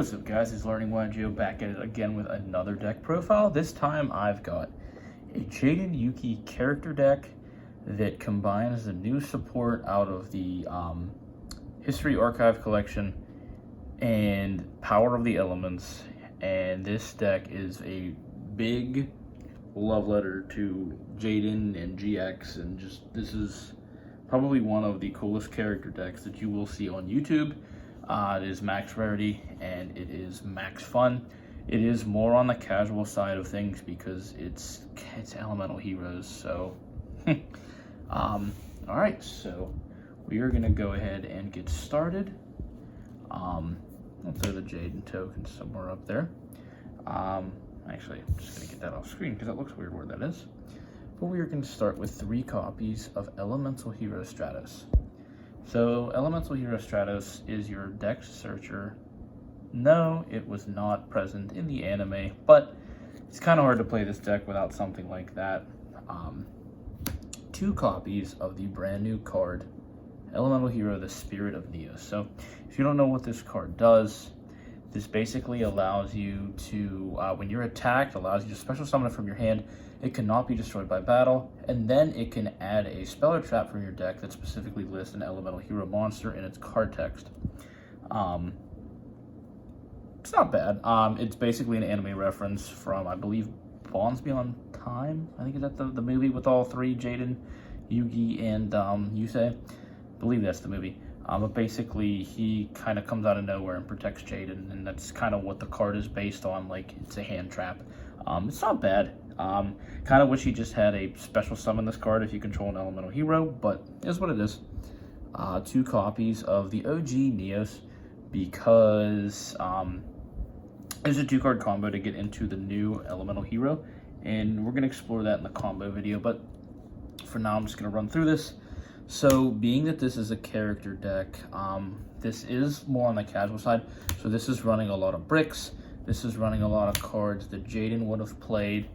What's up guys, it's Learning One Geo back at it again with another deck profile. This time I've got a Jaden Yuki character deck that combines the new support out of the History Archive collection and Power of the Elements. And this deck is a big love letter to Jaden and GX, and just this is probably one of the coolest character decks that you will see on YouTube. It is max rarity and it is max fun. It is more on the casual side of things because it's elemental heroes. So, all right, so we are gonna go ahead and get started. I'll throw the Jaden token somewhere up there. Actually, I'm just gonna get that off screen because that looks weird where that is. But we are going to start with 3 copies of Elemental Hero Stratos. So Elemental Hero Stratos is your deck searcher. No, it was not present in the anime, but it's kind of hard to play this deck without something like that. 2 copies of the brand new card, Elemental Hero, the Spirit of Neos. So if you don't know what this card does, this basically allows you to, when you're attacked, allows you to special summon it from your hand. It cannot be destroyed by battle, and then it can add a spell or trap from your deck that specifically lists an elemental hero monster in its card text. It's not bad. It's basically an anime reference from, I believe, Bonds Beyond Time. I think is that the movie with all 3, Jaden, Yuki, and Yusei. I believe that's the movie. But basically, he kind of comes out of nowhere and protects Jaden, and that's kind of what the card is based on. Like, it's a hand trap. It's not bad. Kind of wish he just had a special summon this card if you control an elemental hero, but it is what it is. 2 copies of the OG Neos because there's a 2-card combo to get into the new elemental hero, and we're going to explore that in the combo video, but for now I'm just going to run through this. So being that this is a character deck, this is more on the casual side, so this is running a lot of bricks. This is running a lot of cards that Jaden would have played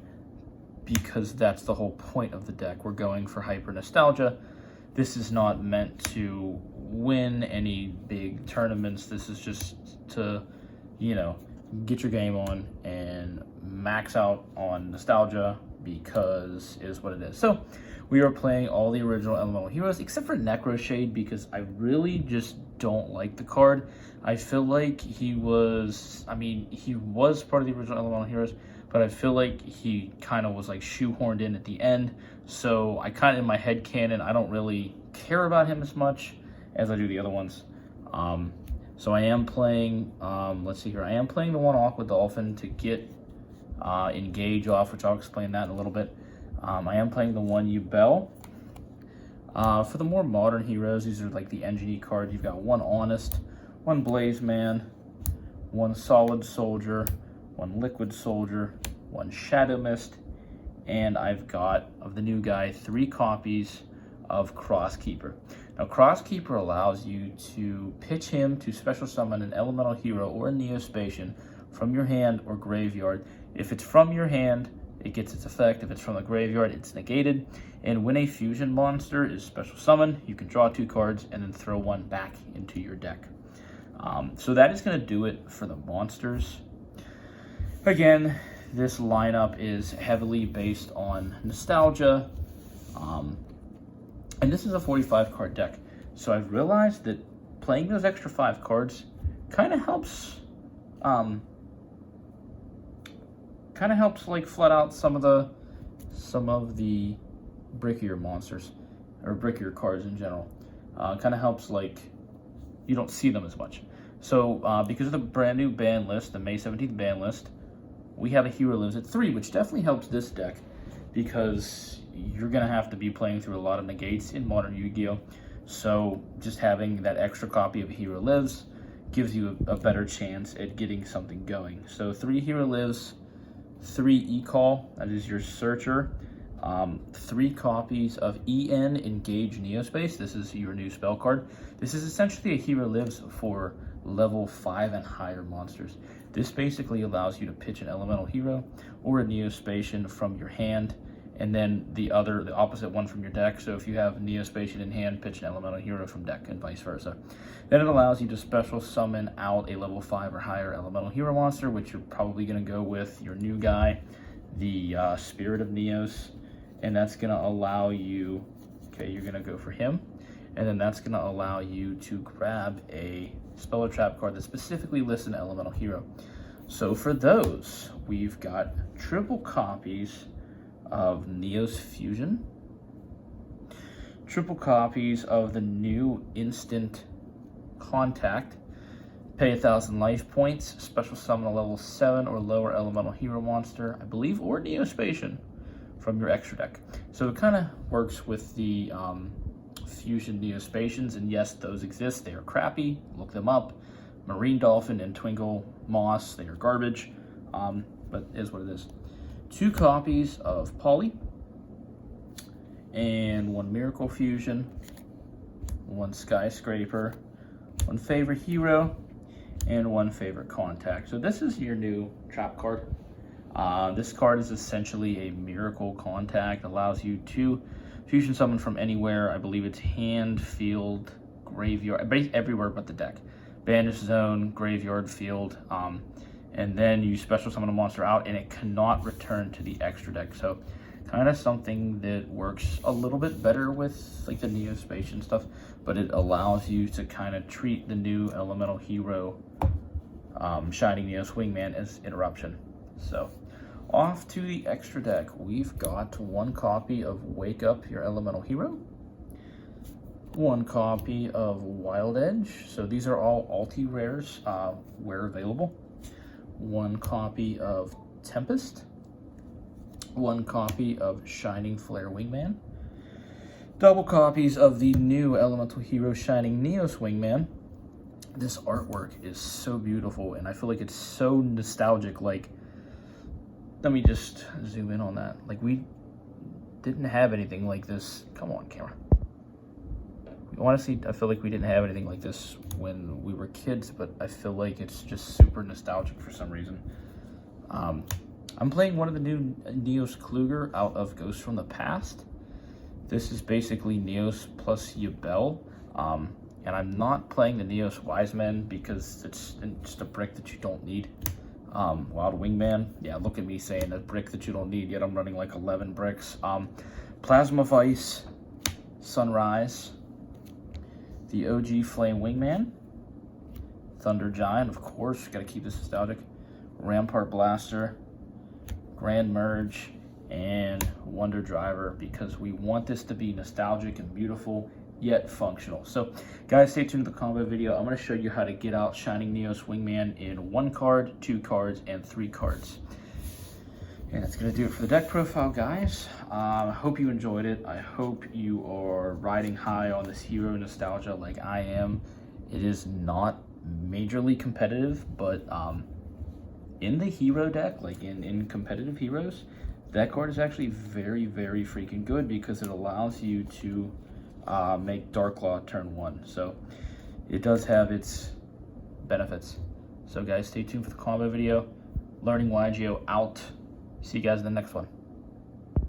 because that's the whole point of the deck. We're going for hyper nostalgia. This is not meant to win any big tournaments. This is just to, you know, get your game on and max out on nostalgia because it is what it is. So we are playing all the original elemental heroes except for Necroshade because I really just don't like the card. I feel like he was part of the original elemental heroes, but I feel like he kind of was like shoehorned in at the end. So I kind of, in my head canon, I don't really care about him as much as I do the other ones. So I am playing, let's see here, I am playing the one Aqua Dolphin to get Engage off, which I'll explain that in a little bit. I am playing the one Yubel. For the more modern heroes, these are like the Engineer cards. You've got 1 Honest, 1 Blaze Man, 1 Solid Soldier, 1 Liquid Soldier, 1 Shadow Mist, and I've got, of the new guy, 3 copies of Crosskeeper. Now, Crosskeeper allows you to pitch him to special summon an elemental hero or a Neospatian from your hand or graveyard. If it's from your hand, it gets its effect. If it's from the graveyard, it's negated. And when a fusion monster is special summoned, you can draw 2 cards and then throw 1 back into your deck. So that is going to do it for the monsters. Again, this lineup is heavily based on nostalgia. And this is a 45-card deck. So I've realized that playing those extra 5 cards kind of helps like flood out some of the brickier monsters or brickier cards in general. Kind of helps, like, you don't see them as much. So because of the brand new ban list, the May 17th ban list, we have a hero lives at 3, which definitely helps this deck because you're gonna have to be playing through a lot of negates in modern Yu-Gi-Oh! So just having that extra copy of Hero Lives gives you a better chance at getting something going. So 3 Hero Lives, 3 E-Call, that is your searcher, 3 copies of EN Engage Neospace. This is your new spell card. This is essentially a Hero Lives for level 5 and higher monsters. This basically allows you to pitch an elemental hero or a Neospatian from your hand and then the opposite one from your deck. So if you have Neospatian in hand, pitch an elemental hero from deck, and vice versa. Then it allows you to special summon out a level 5 or higher elemental hero monster, which you're probably going to go with your new guy, the Spirit of Neos, and that's going to allow you, okay, you're going to go for him, and then that's going to allow you to grab a spell or trap card that specifically lists an elemental hero. So for those, we've got triple copies of Neos Fusion, triple copies of the new Instant Contact, pay 1,000 life points, special summon a level 7 or lower elemental hero monster, I believe, or Neospatian from your extra deck. So it kind of works with the Fusion Neospatians, and yes, those exist. They are crappy. Look them up. Marine Dolphin and Twinkle Moss, they are garbage, but it is what it is. 2 copies of Poly, and 1 Miracle Fusion, 1 Skyscraper, 1 Favorite Hero, and 1 Favorite Contact. So this is your new trap card. This card is essentially a Miracle Contact. Allows you to fusion summon from anywhere. I believe it's hand, field, graveyard, everywhere but the deck. Banish zone, graveyard, field, and then you special summon a monster out, and it cannot return to the extra deck. So kind of something that works a little bit better with like the Neospatian stuff, but it allows you to kind of treat the new elemental hero, Shining Neos Wingman, as interruption. So off to the extra deck, we've got 1 copy of Wake Up Your Elemental Hero, 1 copy of Wild Edge. So these are all ulti rares where available. 1 copy of Tempest, 1 copy of Shining Flare Wingman, double copies of the new elemental hero Shining Neos Wingman. This artwork is so beautiful, and I feel like it's so nostalgic. Like, let me just zoom in on that. Like, we didn't have anything like this. Come on, camera. Honestly, I feel like we didn't have anything like this when we were kids, but I feel like it's just super nostalgic for some reason. I'm playing one of the new Neos Kluger out of Ghosts from the Past. This is basically Neos plus Yubel, and I'm not playing the Neos Wiseman because it's just a brick that you don't need. Wild Wingman, yeah, look at me saying a brick that you don't need, yet I'm running like 11 bricks. Plasma Vice, Sunrise, the OG Flame Wingman, Thunder Giant, of course, gotta keep this nostalgic, Rampart Blaster, Grand Merge, and Wonder Driver, because we want this to be nostalgic and beautiful, yet functional. So, guys, stay tuned to the combo video. I'm going to show you how to get out Shining Neos Wingman in 1 card, 2 cards, and 3 cards. And that's going to do it for the deck profile, guys. I hope you enjoyed it. I hope you are riding high on this hero nostalgia like I am. It is not majorly competitive, but in the hero deck, like in competitive heroes, that card is actually very, very freaking good because it allows you to make Darklaw turn 1. So it does have its benefits. So guys, stay tuned for the combo video. Learning YGO out. See you guys in the next one.